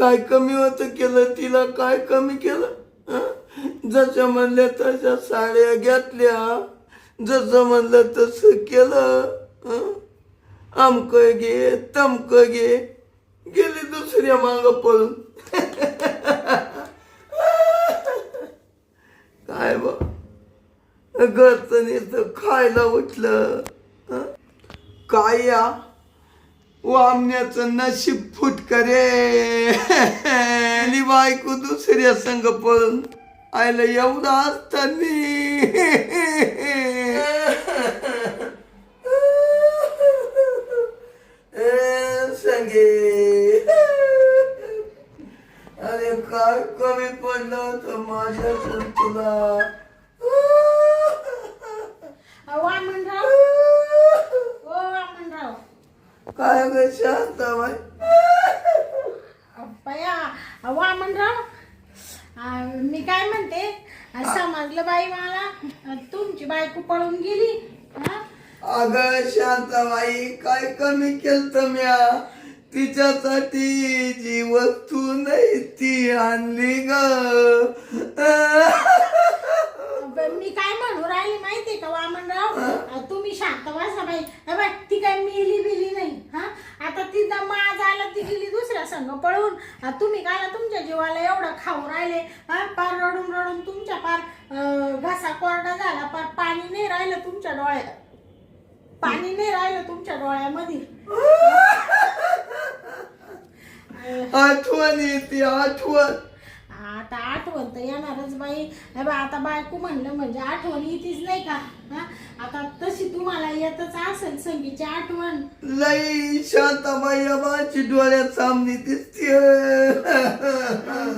काय कमी होतं केलं तिला, काय कमी केलं? जसं म्हणल्या तशा साड्या घेतल्या, जसं म्हणलं तसं केलं. अमक घे तमक घे, गेली दुसऱ्या माग पळून. काय बा घरचं नुसतं खायला उठलं. काय या वामण्याचं नशीब फुटक रे. आणि बायको दुसऱ्या संग पळून आयला एवढं असताना. संगे अरे काय कमी पडलं होतं माझ्या तुला. वामनराव, ओ वामनराव, काय ग शांताबाई? बया वामनराव, मी काय म्हणते, समजलं बाई मला तुमची बायको पळून गेली. अगं शांताबाई काय कमी केलं म्या? तिच्यासाठी जी वस्तू नाही ती आणली ग. मी काय म्हणू राहिली माहितीये का वामनराव, तुम्ही शांत बसा बाई. ती काय मिली बिली नाही. आता ती माज आला, ती गेली दुसऱ्या संग पळून. तुम्ही काय तुमच्या जीवाला एवढं खाऊ राहिले, पार रडून रडून तुमच्या पार घसा कोरडा झाला, पार पाणी नाही राहिलं तुमच्या डोळ्यात, पाणी नाही राहिलं तुमच्या डोळ्यामध्ये. आठवण येते आठवण. आता आठवण तर येणारच बाई. आता बायको म्हणलं म्हणजे आठवण येतीच नाही का? आता तशी तुम्हाला येतच असेल संगीची आठवण. लई शांताबाई माझी डोळ्यात सामने दिसते.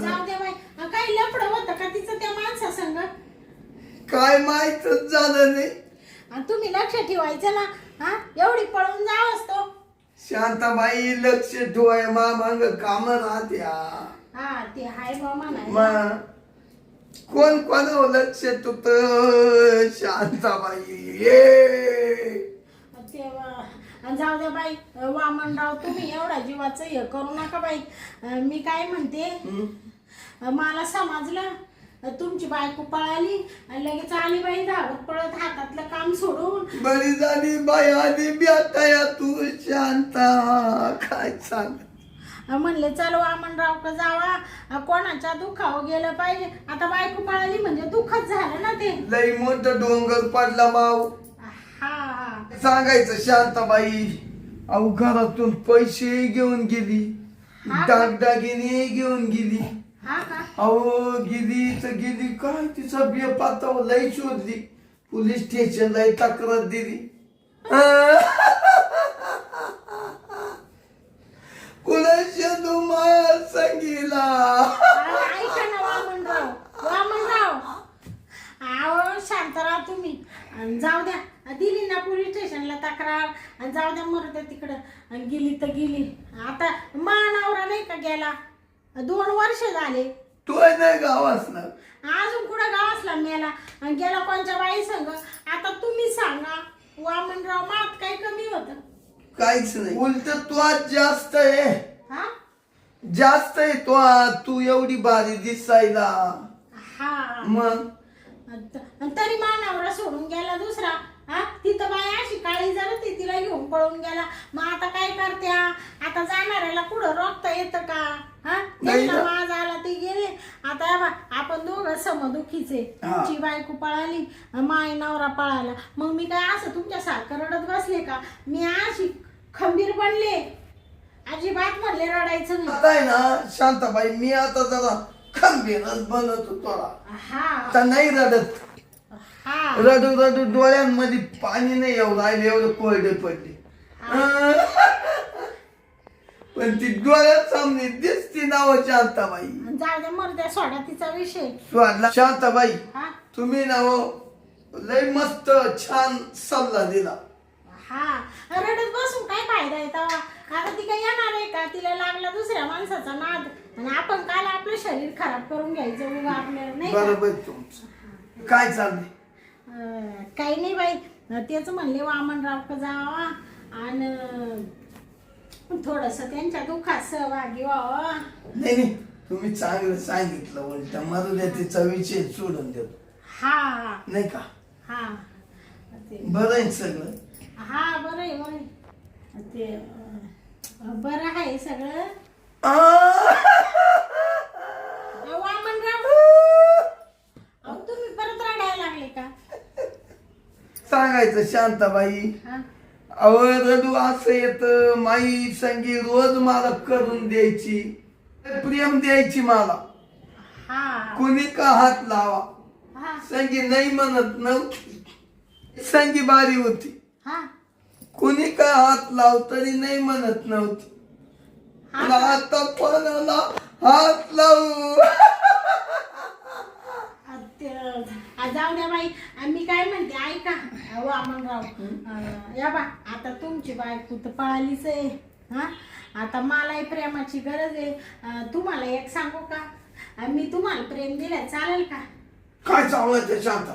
जाऊ दे बाई, काही लफडं होतं का तिचं त्या माणसा संग? काय माहीतच झालं नाही. तुम्ही लक्ष ठेवायचं ना. एवढी पळून जाव असतो. शांताबाई लक्ष ठेवाय मांग काम राहत्या. ते हाय मामा नाही. कोण कोण लक्ष ठेवत शांताबाई? जाऊ द्या बाई वामनराव, तुम्ही एवढा जीवाचं हे करू नका बाई. मी काय म्हणते, मला समजलं तुमची बायको पळाली आणि लगेच आली बाई धावत पळत हातातलं काम सोडून. बरी झाली बाई आधी बेटाया तू शांता. काय सांग म्हणले चल वामनराव का जावा, कोणाच्या दुखावं गेलं पाहिजे. आता बायको पळाली म्हणजे दुःखच झालं ना ते. लई मोठं डोंगर पडला माव. सांगायचं शांताबाई, अहो घरातून पैसे घेऊन गेली, दागदागिने घेऊन गेली. अहो गेली तर गेली काय, तिचा बेपाता लई शोधली, पोलीस स्टेशनला तक्रार दिली. कुणाच्या दुमार संगीला. ऐका ना वामनराव, वामनराव अहो शांतराव तुम्ही. जाऊ द्या, दिली ना पोलीस स्टेशनला तक्रार, आणि जाऊ द्या मरते तिकडं. गेली तर गेली. आता मानावरा नाही का गेला, 2 वर्ष झाले. तू नाही गावास ना अजून कुठं गावासला मेला, आणि गेला कोणच्या बाई संग. आता तुम्ही सांगा वामनराव, मात काय कमी होत? काहीच नाही, उलट तू आज जास्त आहे. जास्त आहे तू एवढी भारी दिसायला. मग तरी मानावरा सोडून गेला दुसरा. तिथं बाई अशी काळी जरा ती तिला घेऊन पळून गेला. मग आता काय करत्या? आता जाणाऱ्याला कुठं रोखता येतं का? माझ आला ते गेले. आता आपण दोघं समदुखीचे. तुमची बायको पळाली, माय नवरा पळाला, मग मी काय असं तुमच्या सारखं रडत बसले का? मी अशी खंबीर बनले, अजिबात म्हणले रडायचं नाही. आता आहे ना शांताबाई, मी आता जरा खंबीरच बनत होतो. आता नाही रडत. रडू रडू डोळ्यांमध्ये पाणी नाही येऊ राहिले, एवढं कोरडे पडले. पण ती डोळ्यात सामने दिसती नाव शांताबाई. जाऊ दे मर्द्या, सोडा तिचा विषय. स्वादला शांताबाई, तुम्ही ना लय मस्त छान सल्ला दिला. रडत बसून काय फायदा आहे तेव्हा? आता ती काय येणार आहे का? तिला लागला दुसऱ्या माणसाचा नाद, आणि आपण काल आपलं शरीर खराब करून घ्यायचं उगा आपल्याला, नाही? बरोबर तुमचं. काय चाललंय? काही नाही बाई, तेच म्हणले वामनराव का जावा. आणि थोडस त्यांच्या दुःखात सहभागी व्हावं. नाही नाही, तुम्ही चांगलं सांगितलं. उलट मरू द्या, तिचा विषय सोडून देतो. हा नाही का? हा ते बरं आहे सगळं. हा बरं आहे बरं आहे. ते बरं आहे सगळं. वामनराव, अहो तुम्ही परत रडायला लागले का? सांगायचं शांताबाई, हा अहो रडू असं येत. माई संगी रोज मला करून द्यायची, प्रेम द्यायची मला. हा कुणी का हात लावा, हा संगी नाही म्हणत नव्हती. संगी बारी होती. हा कुणी का हात लाव तरी नाही म्हणत नव्हती. हा. पण आता कोणाला हात लावू? जाऊ द्या बाई. मी काय म्हणते ऐका वामनराव, या बा आता तुमची बायको तर पळालीच आहे. हा आता मलाही प्रेमाची गरज आहे. तुम्हाला एक सांगू का, मी तुम्हाला प्रेम दिलं चालेल का? काय चावलं शांता?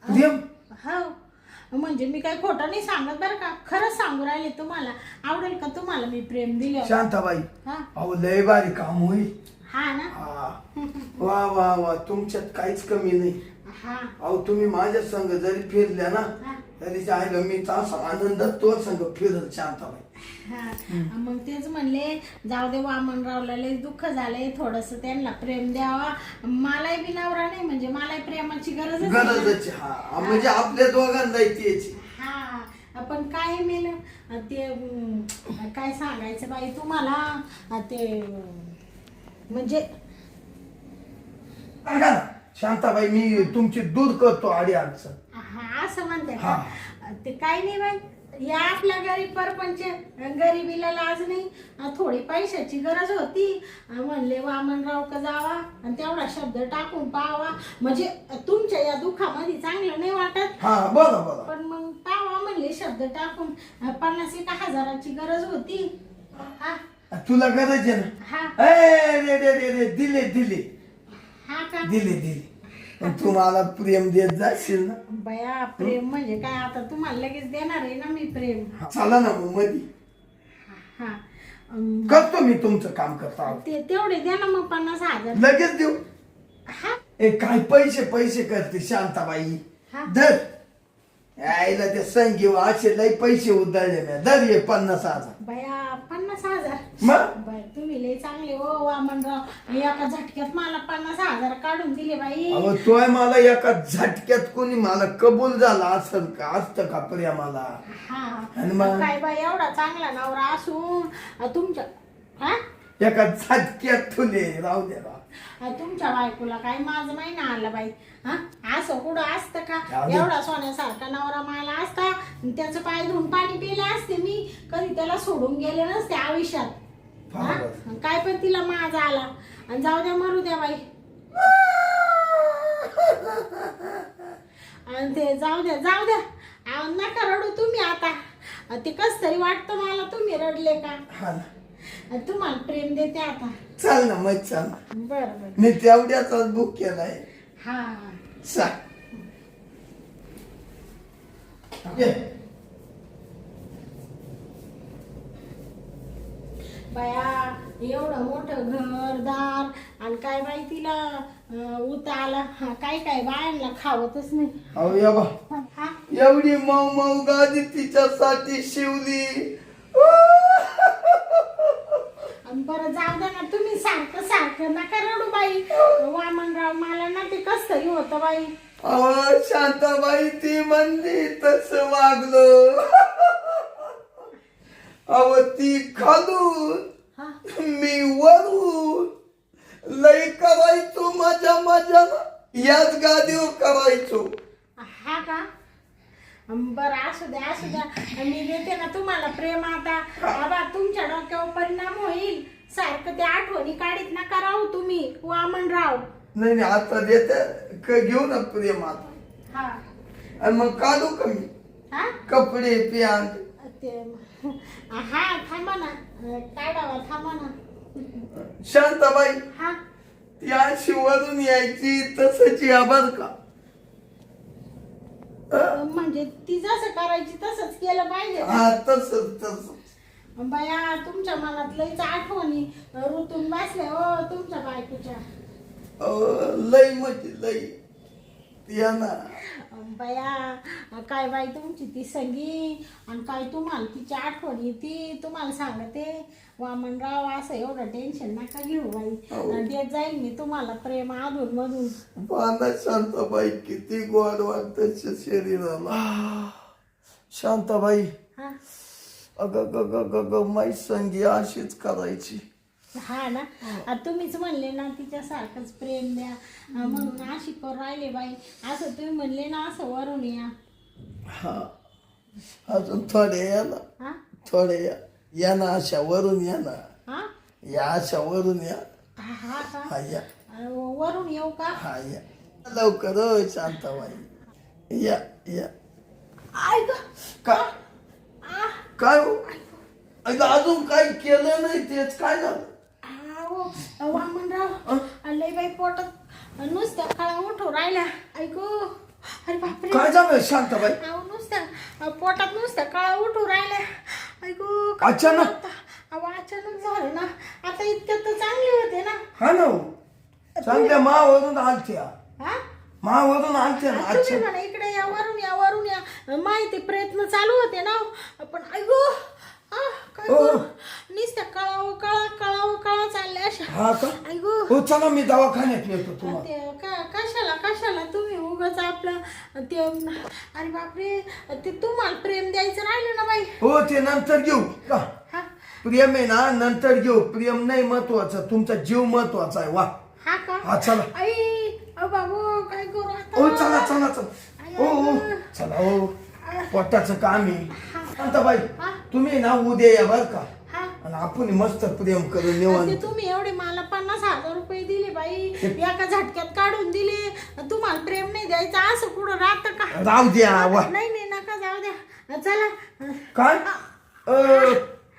प्रेम? हो म्हणजे मी काही खोटं नाही सांगत बरं का, खरंच सांगू राहिले. तुम्हाला आवडेल का तुम्हाला मी प्रेम दिलं? शांताबाई, हा अहो लय भारी काम होईल. हा ना. हा. वा वा वा, तुमच्यात काहीच कमी नाही. हा अहो तुम्ही माझ्या संग जरी फिरल्या ना हा तरी जायला मी तसा आनंदात तो संग फिरल शांताबाई. हा मग तेच म्हणले जाऊ दे वामनरावला लय दुःख झालंय, थोडस त्यांना प्रेम द्यावा. मलाही बी नवरा नाही म्हणजे मलाही प्रेमाची गरज गरजच. हा म्हणजे आपल्या दोघांना याची. हा आपण काय मेल ते काय सांगायचं बाई तुम्हाला, ते म्हणजे सांगा ना शांताबाई, मी तुमची दूर करतो आडी अडचण. हा असं म्हणते हा. का? ते काय नाही बाई, या आपल्या गरीब परपंच, गरिबीला लाज नाही. थोडी पैशाची गरज होती, म्हणले वामनराव का जावा आणि तेवढा शब्द टाकून पाहावा, म्हणजे तुमच्या या दुःखामध्ये चांगलं नाही वाटत. हा बोला बोला. पण मग पाहावा म्हणले शब्द टाकून. 50,000ची गरज होती. हा तुला गरज आहे हा ना? रे रे रे रे, दिले दिले हा का दिले दिले. पण तू मला प्रेम देत जाशील ना? बया प्रेम म्हणजे काय, आता तुम्हाला लगेच देणार आहे ना मी प्रेम. चला ना मग मधी हा करतो मी तुमचं काम करतो आहोत. ते तेवढे द्या ना मग 50,000. लगेच देऊ. हा काय पैसे पैसे करते शांताबाई. हा धर यायला ते संगी असे लय पैसे उधळले मी. धर ये 50,000. बया 50,000. मग बाय तुम्ही लय चांगले हो वामनराव, एका झटक्यात मला 50,000 काढून दिले बाई. अहो तोय मला एका झटक्यात कोणी मला कबूल झाला असेल का? असतं का प्रेमाला? हा आणि मग? काय बाई एवढा चांगला नवरा असून तुमच्या हा एका झटक्यात तुले राहू दे राव. तुमच्या बायकोला काय माझं महिना आला बाई. हा असं कुठं असतं का? जाऊ दे. एवढा सोन्यासारखा नवरा मला असता, त्याचं पाय धुवून पाणी पिले असते मी, कधी त्याला सोडून गेले नसते आयुष्यात. हा? बरोबर. काय पण तिला माझा आला. आणि जाऊ द्या मरू द्या बाई. आणि ते जाऊ द्या जाऊ द्या. नका रडू तुम्ही आता. ते कस तरी वाटतं मला तुम्ही रडले का. हा ना. तुम्हाला प्रेम देते आता. चाल ना मग चाल. बरं बरं. मी तेवढ्याचाच बुक केलाय. हा सांग. ये. बाया एवढं मोठं घरदार आणि काय बाई तिला उता आला. काय काय बायांना खावतच नाही. अहो या बा, हा एवढी मऊ मऊ गादी तिच्यासाठी शिवली. आणि बरं जाऊ द्या ना तुम्ही, सारखं सारखं नका रडू बाई. वामनराव मला ना ते कस तरी होतं बाई. अहो शांताबाई, ती म्हणली तस वागलो. अहो ती खालून हा मी वरून. लई करायचो माझ्या माझ्या याच गादीवर करायचो. हा का. बरं असू द्या असू द्या. मी देते ना तुम्हाला प्रेम आता. बाबा तुमच्या डोक्यावर परिणाम होईल. सारखं ते आठवणी काढीत नका राहू तुम्ही वामनराव. नाही नाही, आता देते घेऊ ना प्रेम आता. हा आणि मग काढू का मी हा कपडे पॅन्ट? ते हा थांबा ना, काढावा थांबा ना. शांताबाई, हा ती अशी वरून यायची तसंच या बर का. म्हणजे ती जसं करायची तसंच केलं पाहिजे. हा तसंच तसंच. बाया तुमच्या मनात लईच आठवणी ऋतून बसल्या हो तुमच्या बायकोच्या. लई म्हणजे लई या ना. बाया काय बाई तुमची ती संगी आणि काय तुम्हाला तिची आठवण येते. तुम्हाला सांगते वामनराव असं एवढं टेन्शन नका घेऊ बाई. देत जाईल मी तुम्हाला प्रेम अधून मधून. पाहना शांताबाई किती गोड वाटतं शरीराला. शांताबाई हा अग माई संगी अशीच करायची. हा ना तुम्हीच म्हणले ना तिच्यासारखंच प्रेम द्या म्हणून अशी करून राहिले बाई. असं तुम्ही म्हणले ना असं वरून या. हा अजून थोडे या ना. हा थोडे या ना अशा वरून या ना. हा या अशा वरून या. हा का हा या. वरून येऊ का? हा या लवकर हो शांताबाई. या या. ऐक का काय हो अजून काही केलं नाही तेच काय झालं. वामनराव लय बाई पोटात नुसत्या काळा उठू राहिल्या. ऐकू अरे बापरे काय झालं शांताबाई. नुसत्या पोटात नुसत्या काळा उठू राहिल्या. ऐकू अचानक अचानक झालं ना. आता इतक्यात तर चांगले होते ना. हा ना चांगल्या मावरून आलत्या. हा मावरून आलत्या ना. तुम्ही म्हणा इकडे या वरून या माहिती प्रयत्न चालू होते ना. पण ऐकू काय करू नुसत्या कळाव चालल्या अशा. हा का ऐकू हो चला मी दवाखान्यात नेतो तुम्हाला. ते कशाला तुम्ही उगाच आपलं ते अरे बापरे ते तुम्हाला प्रेम द्यायचं राहिलं ना बाई. हो ते नंतर घेऊ का. हा प्रेम आहे ना नंतर घेऊ. प्रेम नाही महत्वाचं तुमचा जीव महत्वाचा आहे. वा हा का हा चला. आई बाबू काय करू आता. हो चला चला चला. हो चला हो पोटाचं काम आहे. शांताबाई तुम्ही ना उद्या या बर का. आणि आपण मस्त प्रेम करून निवांत. ते तुम्ही एवढे मला 50,000 रुपये दिले बाई एका झटक्यात काढून दिले. तुम्हाला प्रेम नाही द्यायचं असं कुठं राहतं का. राहू द्या वा. नाही नका जाऊ द्या चला. काय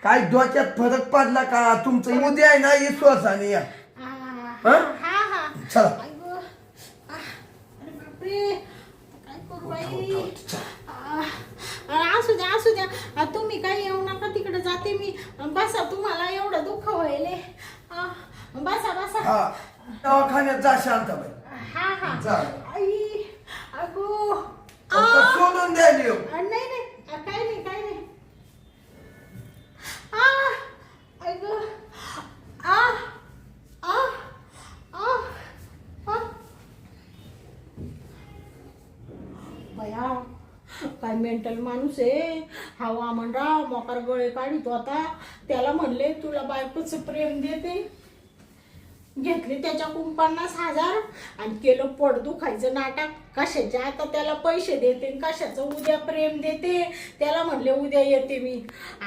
काय डोक्यात फरक पडला का तुमचं. उद्या आहे ना विश्वासाने या. हा चला. अरे बापरे काय करू बाई. असू द्या तुम्ही काही येऊ नका तिकडे जाते मी. बसा तुम्हाला एवढं दुःख व्हायले. बसा हा दवाखान्यात जा शांताबाई. हा जा. आई अगो सोडून द्यायली हो. नाही काही नाही. अगो बया काय मेंटल माणूस आहे हा वामनराव. मोकार गळे काढितो आता. त्याला म्हणले तुला बायकोचं प्रेम देते. घेतले त्याच्याकडून 50,000 आणि केलं पोट दुखायचं नाटक. कशाचे आता त्याला पैसे देते कशाचं उद्या प्रेम देते. त्याला म्हणले उद्या येते मी.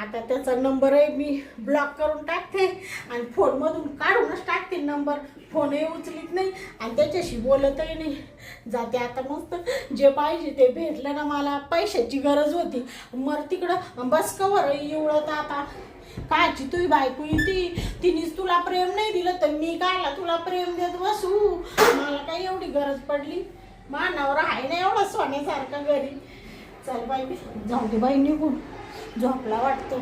आता त्याचा नंबर आहे मी ब्लॉक करून टाकते आणि फोनमधून काढूनच टाकते नंबर. फोनही उचलीत नाही आणि त्याच्याशी बोलतही नाही. जाते आता मस्त जे पाहिजे ते भेटलं ना. मला पैशाची गरज होती. मर तिकडं बस कवर एवढं आता कायची तुझी बायको येते. तिनेच तुला प्रेम नाही दिलं तर मी कायला तुला प्रेम देत बसू. मला काही एवढी गरज पडली. मानावर आहे ना एवढा सोन्यासारखा घरी. चल बाई जाऊ दे बाई निघून झोपला वाटतो.